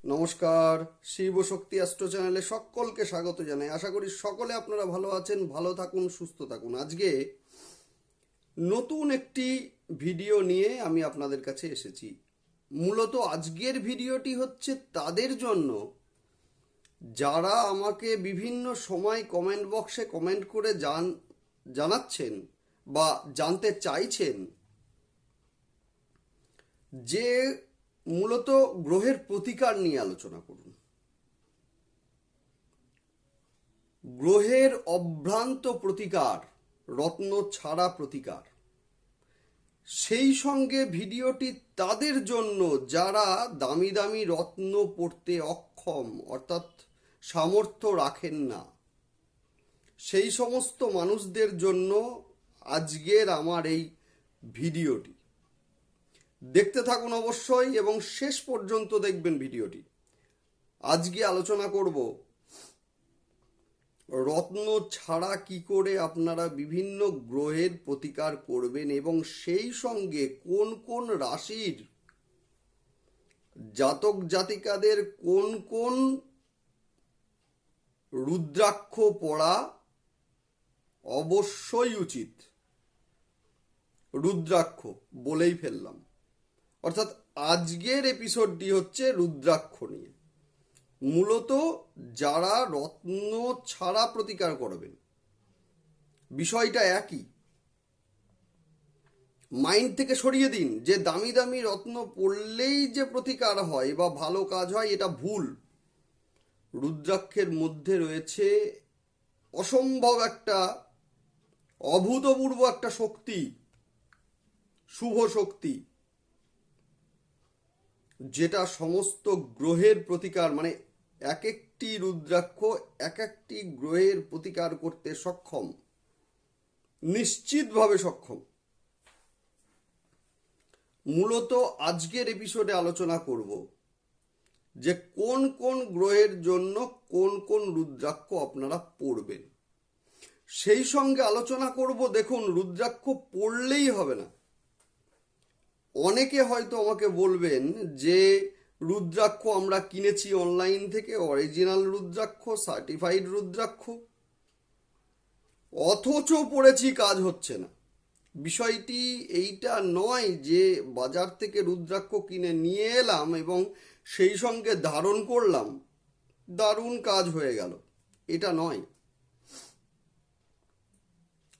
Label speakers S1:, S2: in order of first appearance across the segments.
S1: নমস্কার, শিব শক্তি অ্যাস্ট্রো চ্যানেলে সকলকে স্বাগত জানাই। আশা করি সকলে আপনারা ভালো আছেন, ভালো থাকুন, সুস্থ থাকুন। আজকে নতুন একটি ভিডিও নিয়ে আমি আপনাদের কাছে এসেছি। মূলত আজকের ভিডিওটি হচ্ছে তাদের জন্য যারা আমাকে বিভিন্ন সময় কমেন্ট বক্সে কমেন্ট করে জানাচ্ছেন বা জানতে চাইছেন যে মূলত গ্রহের প্রতিকার নিয়ে আলোচনা করুন। গ্রহের অভ্রান্ত প্রতিকার, রত্ন ছাড়া প্রতিকার। সেই সঙ্গে ভিডিওটি তাদের জন্য যারা দামি দামি রত্ন পড়তে অক্ষম, অর্থাৎ সামর্থ্য রাখেন না, সেই সমস্ত মানুষদের জন্য আজকের আমার এই ভিডিওটি। দেখতে থাকুন অবশ্যই এবং শেষ পর্যন্ত দেখবেন ভিডিওটি। আজকে আলোচনা করব রত্ন ছাড়া কি করে আপনারা বিভিন্ন গ্রহের প্রতিকার করবেন এবং সেই সঙ্গে কোন কোন রাশির জাতক জাতিকাদের কোন কোন রুদ্রাক্ষ পড়া অবশ্যই উচিত। রুদ্রাক্ষ বলেই ফেললাম, অর্থাৎ আজকের এপিসোডটি হচ্ছে রুদ্রাক্ষ নিয়ে। মূলত যারা রত্ন ছাড়া প্রতিকার করবেন, বিষয়টা একই। মাইন্ড থেকে সরিয়ে দিন যে দামি দামি রত্ন পড়লেই যে প্রতিকার হয় বা ভালো কাজ হয়, এটা ভুল। রুদ্রাক্ষের মধ্যে রয়েছে অসম্ভব একটা, অভূতপূর্ব একটা শক্তি, শুভ শক্তি, যেটা সমস্ত গ্রহের প্রতিকার, মানে এক একটি রুদ্রাক্ষ এক একটি গ্রহের প্রতিকার করতে সক্ষম, নিশ্চিতভাবে সক্ষম। মূলত আজকের এপিসোডে আলোচনা করব যে কোন কোন গ্রহের জন্য কোন কোন রুদ্রাক্ষ আপনারা পড়বেন। সেই সঙ্গে আলোচনা করব, দেখুন রুদ্রাক্ষ পড়লেই হবে না। অনেকে হয়তো আমাকে বলবেন যে রুদ্রাক্ষ আমরা কিনেছি অনলাইন থেকে, অরিজিনাল রুদ্রাক্ষ, সার্টিফাইড রুদ্রাক্ষ, অথচ পড়েছি কাজ হচ্ছে না। বিষয়টি এইটা নয় যে বাজার থেকে রুদ্রাক্ষ কিনে নিয়ে এলাম এবং সেই সঙ্গে ধারণ করলাম, দারুণ কাজ হয়ে গেল, এটা নয়।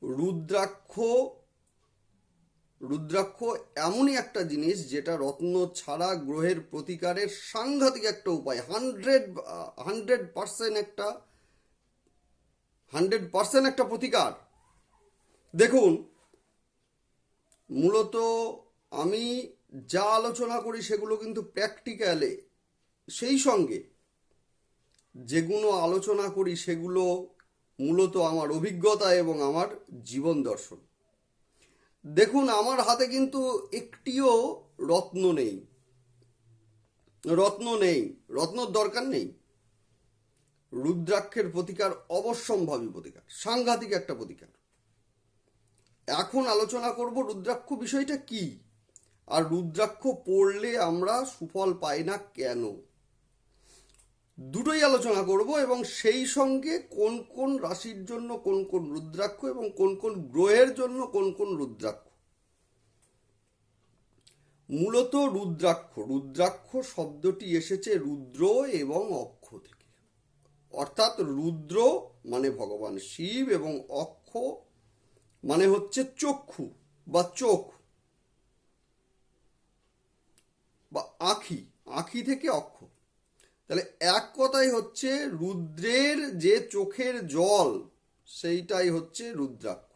S1: রুদ্রাক্ষ রুদ্রাক্ষ এমনই একটা জিনিস যেটা রত্ন ছাড়া গ্রহের প্রতিকারের সাংঘাতিক একটা উপায়। 100% একটা প্রতিকার। দেখুন, মূলত আমি যা আলোচনা করি সেগুলো কিন্তু প্র্যাকটিক্যালে, সেই সঙ্গে যেগুলো আলোচনা করি সেগুলো মূলত আমার অভিজ্ঞতা এবং আমার জীবন দর্শন। দেখুন, আমার হাতে কিন্তু একটিও রত্ন নেই, রত্নর দরকার নেই। রুদ্রাক্ষের প্রতিকার অবশ্যম্ভাবী প্রতিকার, সাংঘাতিক একটা প্রতিকার। এখন আলোচনা করব রুদ্রাক্ষ বিষয়টা কি, আর রুদ্রাক্ষ পড়লে আমরা সুফল পাই না কেন, দুটোই আলোচনা করব। এবং সেই সঙ্গে কোন কোন রাশির জন্য কোন কোন রুদ্রাক্ষ এবং কোন কোন গ্রহের জন্য কোন কোন রুদ্রাক্ষ। মূলত রুদ্রাক্ষ শব্দটি এসেছে রুদ্র এবং অক্ষ থেকে, অর্থাৎ রুদ্র মানে ভগবান শিব এবং অক্ষ মানে হচ্ছে চক্ষু বা চোখ বা আঁখি থেকে অক্ষ। তাহলে এক কথাই হচ্ছে রুদ্রের যে চোখের জল, সেইটাই হচ্ছে রুদ্রাক্ষ।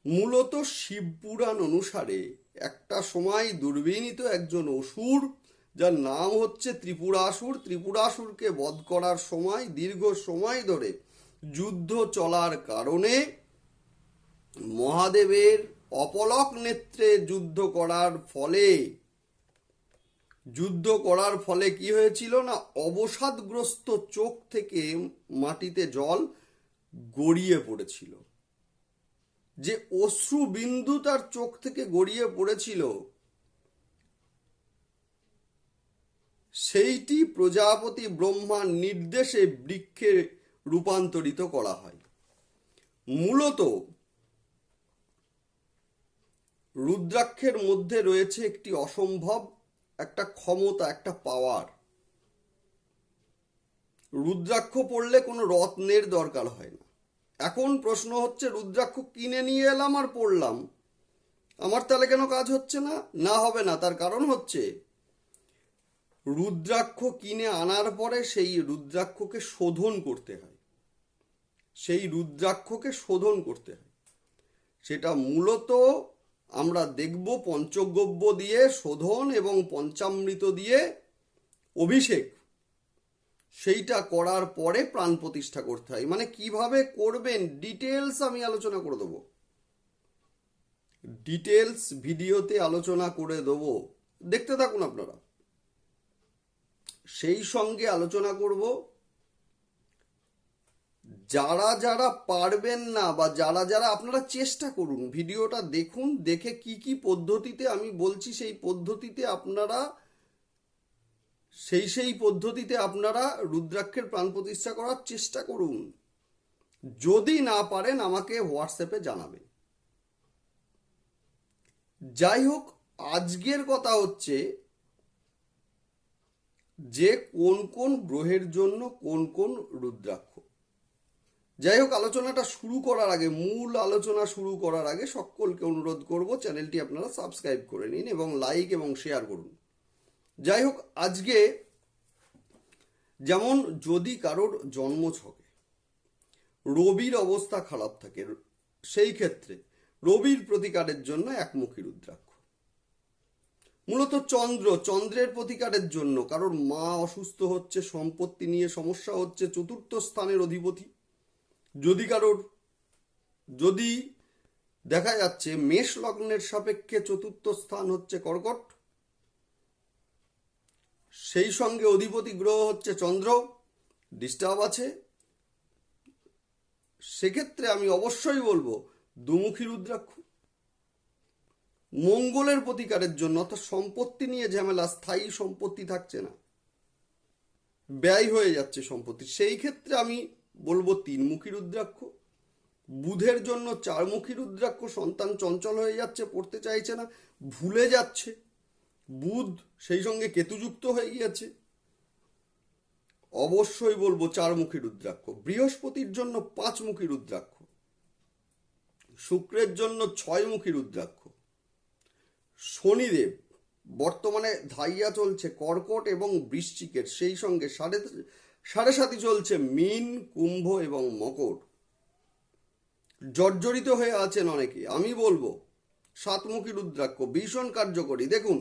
S1: মূলত শিবপুরাণ অনুসারে একটা সময় দুর্বিনীত একজন অসুর, যার নাম হচ্ছে ত্রিপুরাসুরকে বধ করার সময় দীর্ঘ সময় ধরে যুদ্ধ চলার কারণে মহাদেবের অপলক নেত্রে যুদ্ধ করার ফলে কি হয়েছিল না, অবসাদগ্রস্ত চোখ থেকে মাটিতে জল গড়িয়ে পড়েছিল। যে অশ্রু বিন্দু তার চোখ থেকে গড়িয়ে পড়েছিল, সেইটি প্রজাপতি ব্রহ্মার নির্দেশে বৃক্ষে রূপান্তরিত করা হয়। মূলত রুদ্রাক্ষের মধ্যে রয়েছে একটি অসম্ভব একটা ক্ষমতা, একটা পাওয়ার। রুদ্রাক্ষ পড়লে কোনো রত্নের দরকার হয় না। এখন প্রশ্ন হচ্ছে, রুদ্রাক্ষ কিনে নিয়ে এলাম আর পড়লাম, আমার তাহলে কেন কাজ হচ্ছে না? না, হবে না। তার কারণ হচ্ছে, রুদ্রাক্ষ কিনে আনার পরে সেই রুদ্রাক্ষকে শোধন করতে হয়। সেটা মূলত আমরা দেখব পঞ্চগব্য দিয়ে শোধন এবং পঞ্চামৃত দিয়ে অভিষেক, সেইটা করার পরে প্রাণ প্রতিষ্ঠা করতে হয়। মানে কিভাবে করবেন ডিটেলস আমি আলোচনা করে দেবো, ডিটেলস ভিডিওতে আলোচনা করে দেবো, দেখতে থাকুন আপনারা। সেই সঙ্গে আলোচনা করব যারা যারা পারবেন না, বা যারা যারা আপনারা চেষ্টা করুন, ভিডিওটা দেখুন, দেখে কি কি পদ্ধতিতে আমি বলছি সেই পদ্ধতিতে আপনারা রুদ্রাক্ষের প্রাণ প্রতিষ্ঠা করার চেষ্টা করুন। যদি না পারেন আমাকে হোয়াটসঅ্যাপে জানাবেন। যাই হোক, আজকের কথা হচ্ছে যে কোন কোন গ্রহের জন্য কোন কোন রুদ্রাক্ষ। যাই হোক, আলোচনাটা শুরু করার আগে, মূল আলোচনা শুরু করার আগে সকলকে অনুরোধ করব চ্যানেলটি আপনারা সাবস্ক্রাইব করে নিন এবং লাইক এবং শেয়ার করুন। যাই হোক, আজকে যেমন যদি কারোর জন্মছকে রবির অবস্থা খারাপ থাকে, সেই ক্ষেত্রে রবির প্রতিকারের জন্য একমুখী রুদ্রাক্ষ। মূলত চন্দ্রের প্রতিকারের জন্য কারোর মা অসুস্থ হচ্ছে, সম্পত্তি নিয়ে সমস্যা হচ্ছে, চতুর্থ স্থানের অধিপতি যদি দেখা যাচ্ছে মেষ লগ্নের সাপেক্ষে চতুর্থ স্থান হচ্ছে কর্কট, সেই সঙ্গে অধিপতি গ্রহ হচ্ছে চন্দ্র, ডিস্টার্ব আছে, সেক্ষেত্রে আমি অবশ্যই বলবো দুমুখী রুদ্রাক্ষ। মঙ্গলের প্রতিকারের জন্য, অর্থাৎ সম্পত্তি নিয়ে ঝামেলা, স্থায়ী সম্পত্তি থাকছে না, ব্যয় হয়ে যাচ্ছে সম্পত্তি, সেই ক্ষেত্রে আমি বলবো তিনমুখী রুদ্রাক্ষ। বুধের জন্য চারমুখী রুদ্রাক্ষ, সন্তান চঞ্চল হয়ে যাচ্ছে, পড়তে চাইছে না, ভুলে যাচ্ছে, বুধ সেই সঙ্গে কেতুযুক্ত হয়ে গিয়েছে, অবশ্যই বলবো চারমুখী রুদ্রাক্ষ। বৃহস্পতির জন্য পাঁচমুখী রুদ্রাক্ষ, শুক্রের জন্য ছয়মুখী রুদ্রাক্ষ। শনিদেব বর্তমানে ধাইয়া চলছে কর্কট এবং বৃশ্চিকের, সেই সঙ্গে সাড়ে সাতি চলছে মীন, কুম্ভ এবং মকর। জর্জরিত হয়ে আছেন অনেকে, আমি বলবো সাতমুখী রুদ্রাক্ষ ভীষণ কার্যকরী। দেখুন,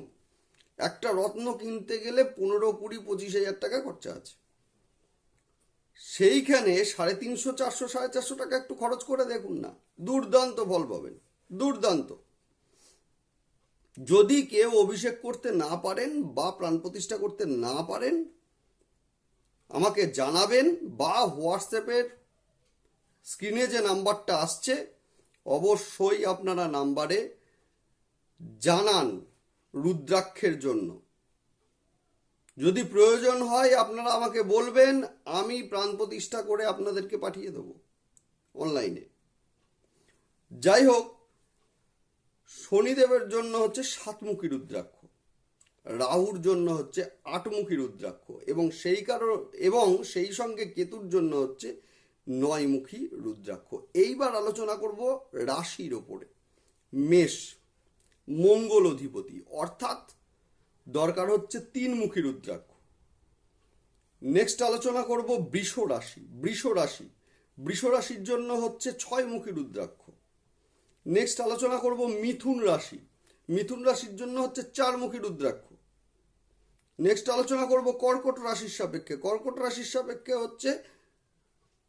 S1: একটা রত্ন কিনতে গেলে 15, 20, 25,000 টাকা খরচা আছে, সেইখানে 350, 400, 450 টাকা একটু খরচ করে দেখুন না, দুর্দান্ত ফল পাবেন, দুর্দান্ত। যদি কেউ অভিষেক করতে না পারেন বা প্রাণ প্রতিষ্ঠা করতে না পারেন, আমাকে জানাবেন, বা হোয়াটসঅ্যাপের স্ক্রিনে যে নাম্বারটা আসছে অবশ্যই আপনারা নাম্বারে জানান রুদ্রাক্ষের জন্য। যদি প্রয়োজন হয় আপনারা আমাকে বলবেন, আমি প্রাণ প্রতিষ্ঠা করে আপনাদেরকে পাঠিয়ে দেব অনলাইনে। যাই হোক, শনিদেবের জন্য হচ্ছে সাতমুখী রুদ্রাক্ষ, রাহুর জন্য হচ্ছে আটমুখী রুদ্রাক্ষ, এবং সেই সঙ্গে কেতুর জন্য হচ্ছে 9মুখী রুদ্রাক্ষ। এইবার আলোচনা করব রাশির ওপরে। মেষ, মঙ্গল অধিপতি, অর্থাৎ দরকার হচ্ছে 3মুখী রুদ্রাক্ষ। নেক্সট আলোচনা করব বৃষ রাশির জন্য হচ্ছে 6মুখী রুদ্রাক্ষ। নেক্সট আলোচনা করব মিথুন রাশির জন্য হচ্ছে 4মুখী রুদ্রাক্ষ। নেক্সট আলোচনা করব কর্কট রাশির সাপেক্ষে হচ্ছে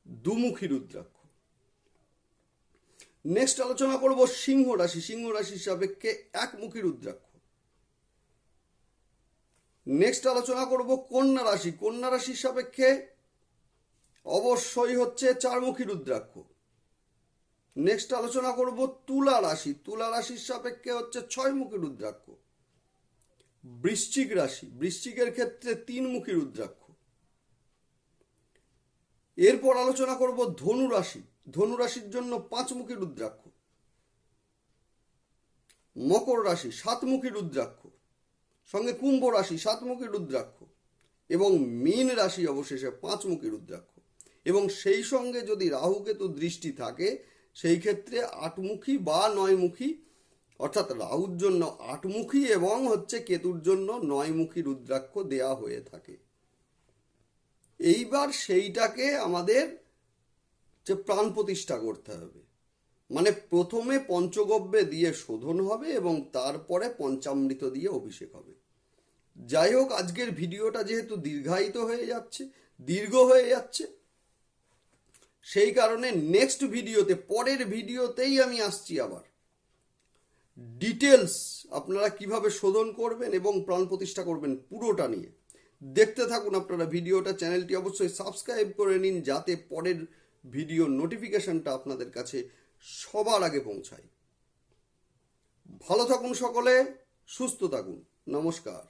S1: 2মুখী রুদ্রাক্ষ। নেক্সট আলোচনা করব সিংহ রাশির সাপেক্ষে 1মুখী রুদ্রাক্ষ। নেক্সট আলোচনা করব কন্যা রাশির সাপেক্ষে অবশ্যই হচ্ছে 4মুখী রুদ্রাক্ষ। নেক্সট আলোচনা করব তুলা রাশির সাপেক্ষে হচ্ছে 6মুখী রুদ্রাক্ষ। বৃশ্চিক রাশি, বৃশ্চিকের ক্ষেত্রে 3মুখী রুদ্রাক্ষ। এরপর আলোচনা করব ধনু রাশি, ধনু রাশির জন্য 5মুখী রুদ্রাক্ষ। মকর রাশি 7মুখী রুদ্রাক্ষ, সঙ্গে কুম্ভ রাশি 7মুখী রুদ্রাক্ষ এবং মীন রাশি অবশেষে 5মুখী রুদ্রাক্ষ। এবং সেই সঙ্গে যদি রাহু কেতু দৃষ্টি থাকে সেই ক্ষেত্রে 8মুখী বা 9মুখী, অর্থাৎ রাহুর জন্য 8মুখী এবং কেতুর জন্য 9মুখী রুদ্রাক্ষ দেয়া হয়ে থাকে। এইবার সেইটাকে আমাদের প্রাণ প্রতিষ্ঠা করতে হবে, মানে প্রথমে পঞ্চগব্যে দিয়ে শোধন হবে এবং তারপরে পঞ্চামৃত দিয়ে অভিষেক হবে। যাই হোক, আজকের ভিডিওটা যেহেতু দীর্ঘ হয়ে যাচ্ছে, সেই কারণে নেক্সট ভিডিওতে, পরের ভিডিওতেই আমি আসছি আবার ডিটেলস আপনারা কিভাবে শোধন করবেন এবং প্রাণ প্রতিষ্ঠা করবেন পুরোটা নিয়ে। দেখতে থাকুন আপনারা ভিডিওটা। চ্যানেলটি অবশ্যই সাবস্ক্রাইব করে নিন যাতে পরের ভিডিও নোটিফিকেশনটা আপনাদের কাছে সবার আগে পৌঁছায়। ভালো থাকুন সকলে, সুস্থ থাকুন, নমস্কার।